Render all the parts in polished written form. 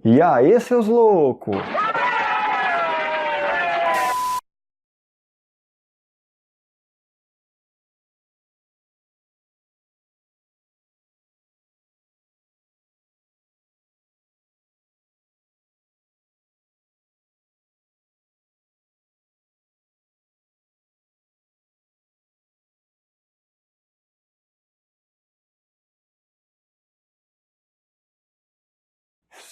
E aí, seus loucos?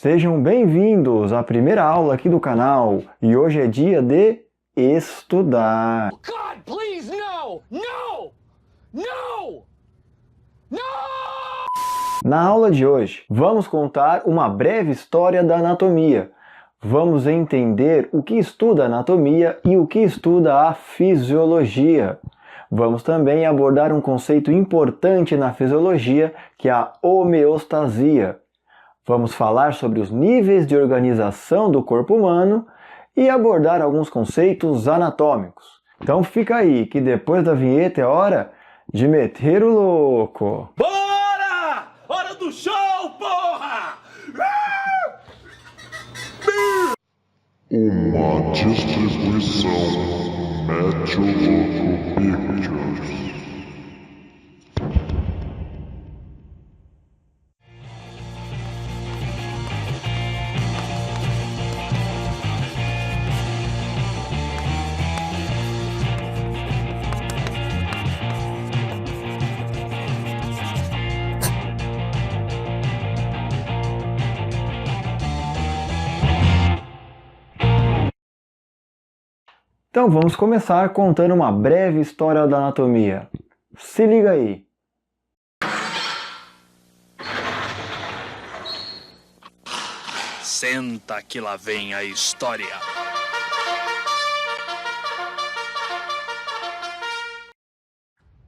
Sejam bem-vindos à primeira aula aqui do canal, e hoje é dia de estudar. God, please, no! No! No! No! Na aula de hoje, vamos contar uma breve história da anatomia. Vamos entender o que estuda a anatomia e o que estuda a fisiologia. Vamos também abordar um conceito importante na fisiologia, que é a homeostasia. Vamos falar sobre os níveis de organização do corpo humano e abordar alguns conceitos anatômicos. Então fica aí, que depois da vinheta é hora de meter o louco! Bora! Hora do show, porra! Uma distribuição Mete o Louco Pictures. Então vamos começar contando uma breve história da anatomia. Se liga aí! Senta que lá vem a história.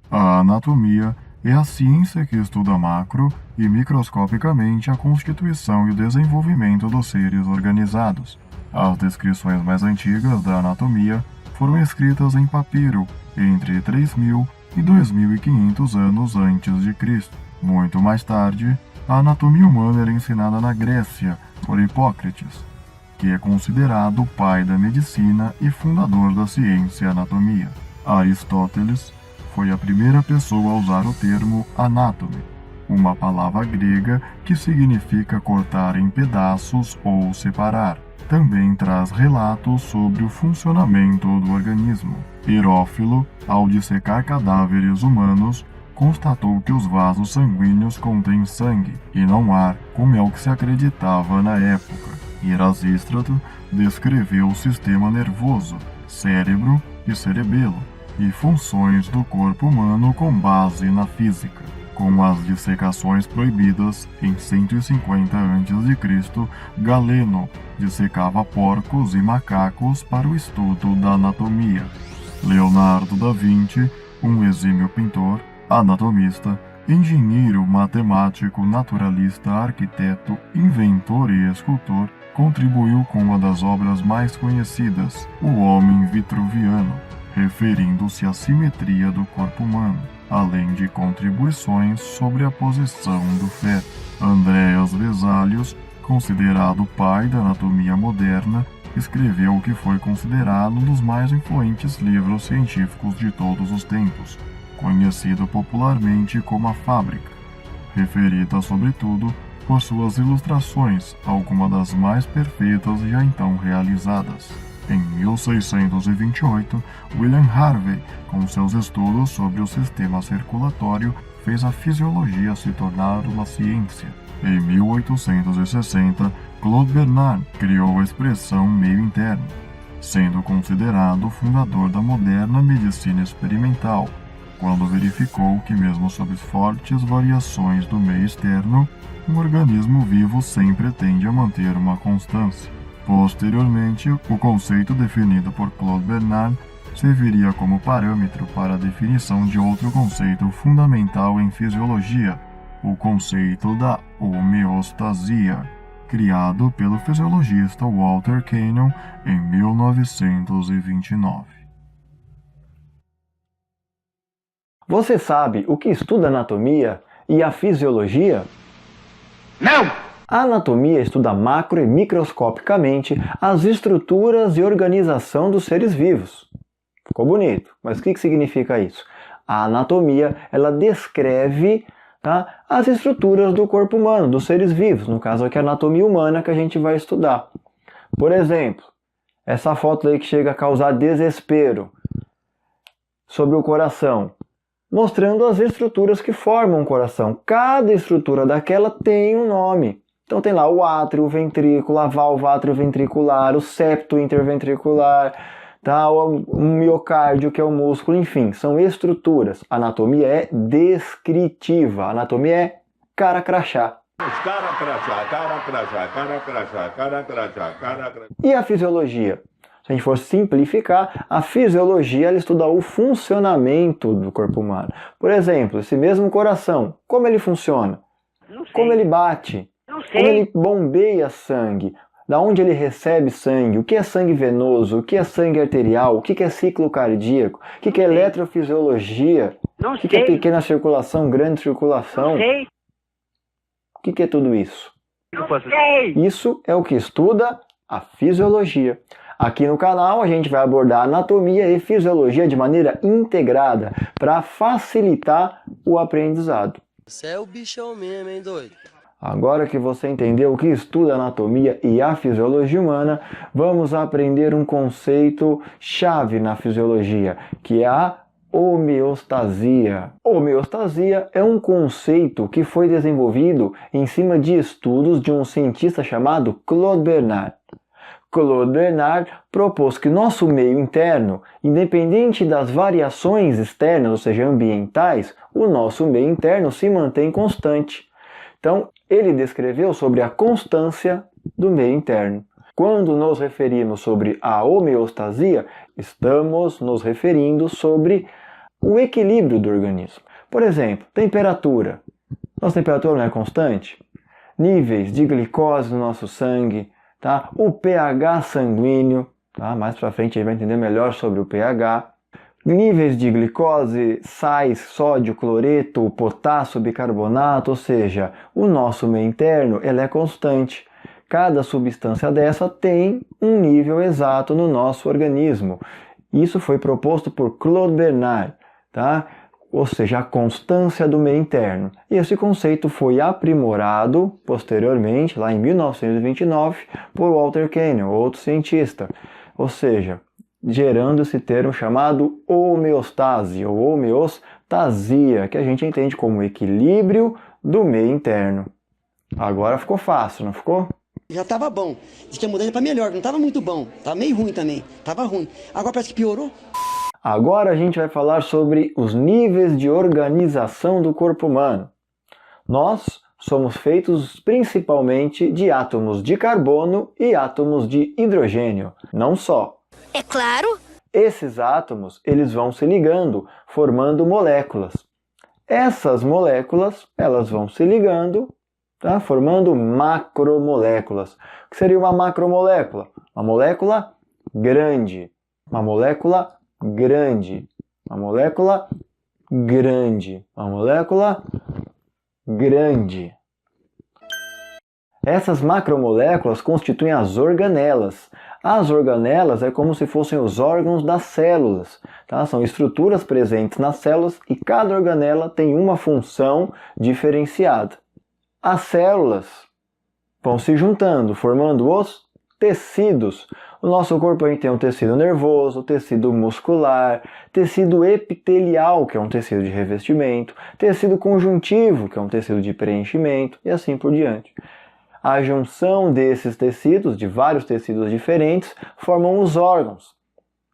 A anatomia é a ciência que estuda macro e microscopicamente a constituição e o desenvolvimento dos seres organizados. As descrições mais antigas da anatomia foram escritas em papiro entre 3.000 e 2.500 anos antes de Cristo. Muito mais tarde, a anatomia humana era ensinada na Grécia por Hipócrates, que é considerado o pai da medicina e fundador da ciência anatomia. Aristóteles foi a primeira pessoa a usar o termo anátome, uma palavra grega que significa cortar em pedaços ou separar. Também traz relatos sobre o funcionamento do organismo. Herófilo, ao dissecar cadáveres humanos, constatou que os vasos sanguíneos contêm sangue e não ar, como é o que se acreditava na época. Erasístrato descreveu o sistema nervoso, cérebro e cerebelo, e funções do corpo humano com base na física. Com as dissecações proibidas, em 150 a.C., Galeno dissecava porcos e macacos para o estudo da anatomia. Leonardo da Vinci, um exímio pintor, anatomista, engenheiro, matemático, naturalista, arquiteto, inventor e escultor, contribuiu com uma das obras mais conhecidas, O Homem Vitruviano, referindo-se à simetria do corpo humano, além de contribuições sobre a posição do feto. Andreas Vesalius, considerado o pai da anatomia moderna, escreveu o que foi considerado um dos mais influentes livros científicos de todos os tempos, conhecido popularmente como A Fábrica, referida sobretudo por suas ilustrações, algumas das mais perfeitas já então realizadas. Em 1628, William Harvey, com seus estudos sobre o sistema circulatório, fez a fisiologia se tornar uma ciência. Em 1860, Claude Bernard criou a expressão meio interno, sendo considerado o fundador da moderna medicina experimental, quando verificou que mesmo sob fortes variações do meio externo, um organismo vivo sempre tende a manter uma constância. Posteriormente, o conceito definido por Claude Bernard serviria como parâmetro para a definição de outro conceito fundamental em fisiologia, o conceito da homeostasia, criado pelo fisiologista Walter Cannon em 1929. Você sabe o que estuda a anatomia e a fisiologia? Não! A anatomia estuda macro e microscopicamente as estruturas e organização dos seres vivos. Ficou bonito, mas o que significa isso? A anatomia, ela descreve, tá, as estruturas do corpo humano, dos seres vivos, no caso aqui a anatomia humana que a gente vai estudar. Por exemplo, essa foto aí que chega a causar desespero sobre o coração, mostrando as estruturas que formam o coração. Cada estrutura daquela tem um nome. Então tem lá o átrio, o ventrículo, a válvula atrioventricular, o septo interventricular, tá? O miocárdio, que é o músculo, enfim, são estruturas. A anatomia é descritiva, a anatomia é cara crachá. Cara crachá, cara crachá, cara crachá, cara crachá, cara crachá. E a fisiologia? Se a gente for simplificar, a fisiologia ela estuda o funcionamento do corpo humano. Por exemplo, esse mesmo coração, como ele funciona? Como ele bate? Como ele bombeia sangue? Da onde ele recebe sangue? O que é sangue venoso? O que é sangue arterial? O que é ciclo cardíaco? O que é eletrofisiologia? O que é pequena circulação, grande circulação? O que é tudo isso? Isso é o que estuda a fisiologia. Aqui no canal a gente vai abordar anatomia e fisiologia de maneira integrada para facilitar o aprendizado. Você é o bichão mesmo, hein, doido? Agora que você entendeu o que estuda a anatomia e a fisiologia humana, vamos aprender um conceito chave na fisiologia, que é a homeostasia. Homeostasia é um conceito que foi desenvolvido em cima de estudos de um cientista chamado Claude Bernard. Claude Bernard propôs que nosso meio interno, independente das variações externas, ou seja, ambientais, o nosso meio interno se mantém constante. Então, ele descreveu sobre a constância do meio interno. Quando nos referimos sobre a homeostasia, estamos nos referindo sobre o equilíbrio do organismo. Por exemplo, temperatura. Nossa temperatura não é constante? Níveis de glicose no nosso sangue, tá? O pH sanguíneo, tá? Mais para frente a gente vai entender melhor sobre o pH. Níveis de glicose, sais, sódio, cloreto, potássio, bicarbonato, ou seja, o nosso meio interno ele é constante. Cada substância dessa tem um nível exato no nosso organismo. Isso foi proposto por Claude Bernard, tá? Ou seja, a constância do meio interno. E esse conceito foi aprimorado posteriormente, lá em 1929, por Walter Cannon, outro cientista. Ou seja, gerando esse termo chamado homeostase ou homeostasia, que a gente entende como equilíbrio do meio interno. Agora ficou fácil, não ficou? Já estava bom. Diz que a mudança para melhor, não estava muito bom. Estava meio ruim também. Estava ruim. Agora parece que piorou. Agora a gente vai falar sobre os níveis de organização do corpo humano. Nós somos feitos principalmente de átomos de carbono e átomos de hidrogênio. Não só. É claro. Esses átomos, eles vão se ligando, formando moléculas. Essas moléculas, elas vão se ligando, tá? Formando macromoléculas. O que seria uma macromolécula? Uma molécula grande. Uma molécula grande. Uma molécula grande. Uma molécula grande. Essas macromoléculas constituem as organelas. As organelas é como se fossem os órgãos das células, tá? São estruturas presentes nas células e cada organela tem uma função diferenciada. As células vão se juntando, formando os tecidos. No nosso corpo a gente tem um tecido nervoso, tecido muscular, tecido epitelial, que é um tecido de revestimento, tecido conjuntivo, que é um tecido de preenchimento, e assim por diante. A junção desses tecidos, de vários tecidos diferentes, formam os órgãos,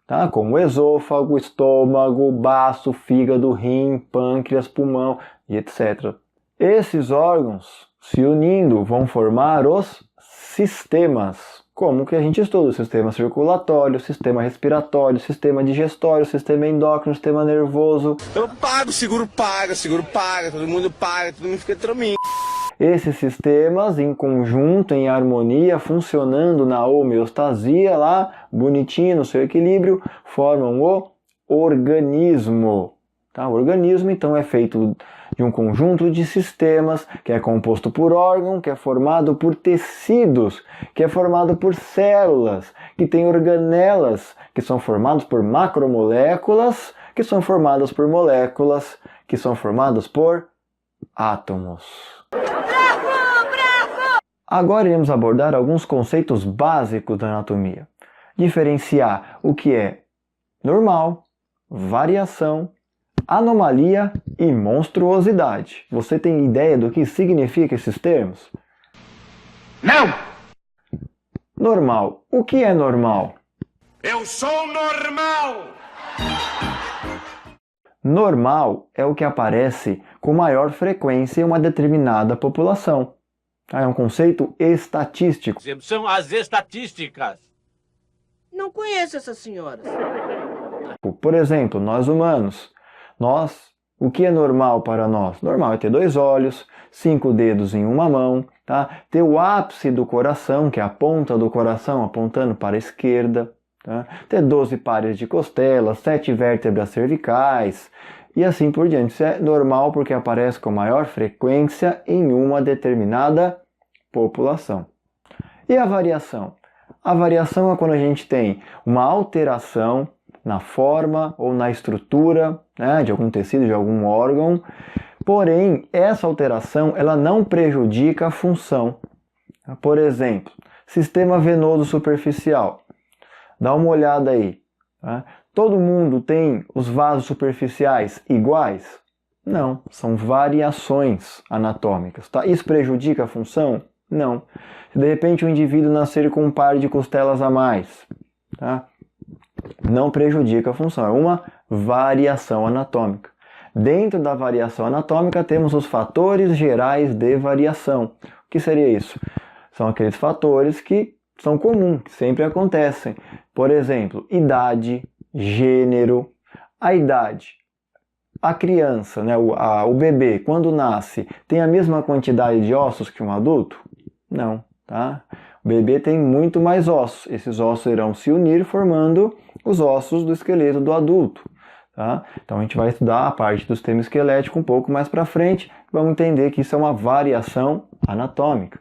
tá? Como o esôfago, estômago, baço, fígado, rim, pâncreas, pulmão e etc. Esses órgãos, se unindo, vão formar os sistemas. Como que a gente estuda? O sistema circulatório, o sistema respiratório, o sistema digestório, o sistema endócrino, o sistema nervoso. Eu pago, seguro paga, todo mundo fica trominho. Esses sistemas, em conjunto, em harmonia, funcionando na homeostasia, lá, bonitinho, no seu equilíbrio, formam o organismo. Tá? O organismo, então, é feito de um conjunto de sistemas que é composto por órgão, que é formado por tecidos, que é formado por células, que tem organelas, que são formados por macromoléculas, que são formadas por moléculas, que são formadas por átomos. Agora iremos abordar alguns conceitos básicos da anatomia. Diferenciar o que é normal, variação, anomalia e monstruosidade. Você tem ideia do que significam esses termos? Não! Normal. O que é normal? Eu sou normal! Normal é o que aparece com maior frequência em uma determinada população. É um conceito estatístico. São as estatísticas. Não conheço essas senhoras. Por exemplo, nós humanos. O que é normal para nós? Normal é ter 2 olhos, 5 dedos em uma mão, tá? Ter o ápice do coração, que é a ponta do coração apontando para a esquerda, tá? Ter 12 pares de costelas, 7 vértebras cervicais e assim por diante. Isso é normal porque aparece com maior frequência em uma determinada população. E a variação? A variação é quando a gente tem uma alteração na forma ou na estrutura, né, de algum tecido, de algum órgão, porém essa alteração ela não prejudica a função. Por exemplo, sistema venoso superficial. Dá uma olhada aí. Tá? Todo mundo tem os vasos superficiais iguais? Não, são variações anatômicas. Tá? Isso prejudica a função? Não. Se de repente o indivíduo nascer com um par de costelas a mais, tá? Não prejudica a função, é uma variação anatômica. Dentro da variação anatômica temos os fatores gerais de variação. O que seria isso? São aqueles fatores que são comuns, que sempre acontecem. Por exemplo, idade, gênero. A idade. A criança, né, o bebê, quando nasce, tem a mesma quantidade de ossos que um adulto? Não, tá? O bebê tem muito mais ossos. Esses ossos irão se unir formando os ossos do esqueleto do adulto. Tá? Então a gente vai estudar a parte do sistema esquelético um pouco mais para frente. Vamos entender que isso é uma variação anatômica.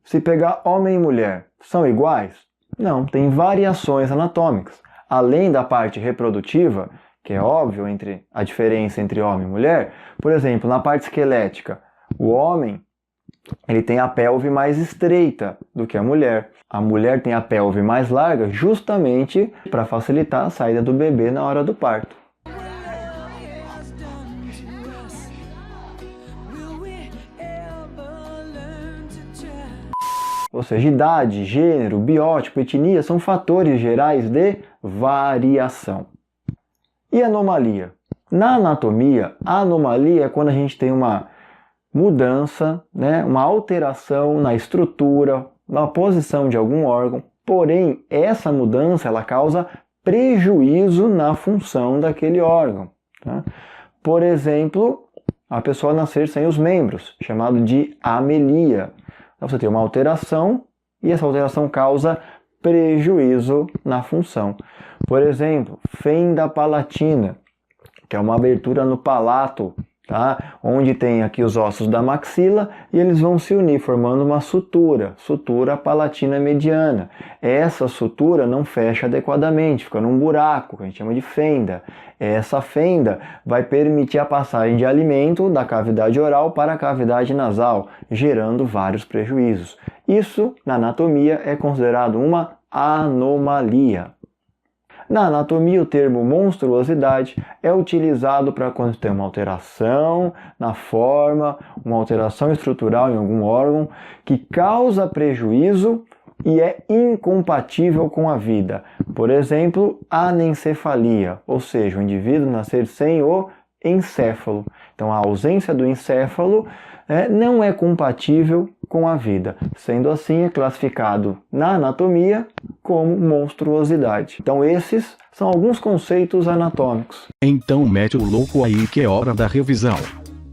Se pegar homem e mulher, são iguais? Não, tem variações anatômicas. Além da parte reprodutiva, que é óbvio a diferença entre homem e mulher, por exemplo, na parte esquelética, o homem ele tem a pelve mais estreita do que a mulher. A mulher tem a pelve mais larga justamente para facilitar a saída do bebê na hora do parto. Ou seja, idade, gênero, biótipo, etnia são fatores gerais de variação. E anomalia? Na anatomia, a anomalia é quando a gente tem uma mudança, né, uma alteração na estrutura, na posição de algum órgão, porém essa mudança ela causa prejuízo na função daquele órgão. Tá? Por exemplo, a pessoa nascer sem os membros, chamado de amelia. Então, você tem uma alteração e essa alteração causa prejuízo na função. Por exemplo, fenda palatina, que é uma abertura no palato, tá? Onde tem aqui os ossos da maxila e eles vão se unir formando uma sutura palatina mediana. Essa sutura não fecha adequadamente, fica num buraco, que a gente chama de fenda. Essa fenda vai permitir a passagem de alimento da cavidade oral para a cavidade nasal, gerando vários prejuízos. Isso, na anatomia, é considerado uma anomalia. Na anatomia, o termo monstruosidade é utilizado para quando tem uma alteração na forma, uma alteração estrutural em algum órgão que causa prejuízo e é incompatível com a vida. Por exemplo, anencefalia, ou seja, o indivíduo nascer sem o encéfalo. Então, a ausência do encéfalo não é compatível com a vida. Sendo assim, é classificado na anatomia como monstruosidade. Então, esses são alguns conceitos anatômicos. Então mete o louco aí que é hora da revisão.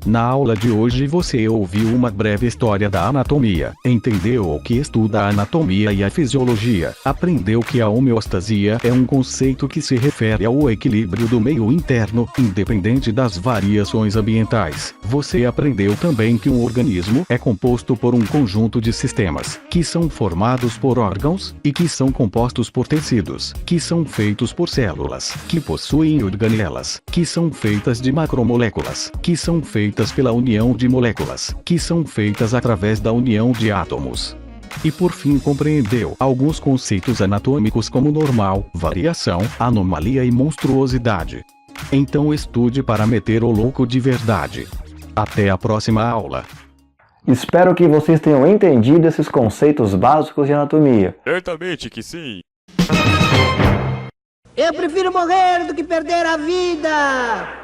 Na aula de hoje você ouviu uma breve história da anatomia, entendeu o que estuda a anatomia e a fisiologia, aprendeu que a homeostasia é um conceito que se refere ao equilíbrio do meio interno, independente das variações ambientais. Você aprendeu também que um organismo é composto por um conjunto de sistemas, que são formados por órgãos, e que são compostos por tecidos, que são feitos por células, que possuem organelas, que são feitas de macromoléculas, que são feitas pela união de moléculas, que são feitas através da união de átomos. E por fim compreendeu alguns conceitos anatômicos como normal, variação, anomalia e monstruosidade. Então estude para meter o louco de verdade. Até a próxima aula. Espero que vocês tenham entendido esses conceitos básicos de anatomia. Certamente que sim. Eu prefiro morrer do que perder a vida!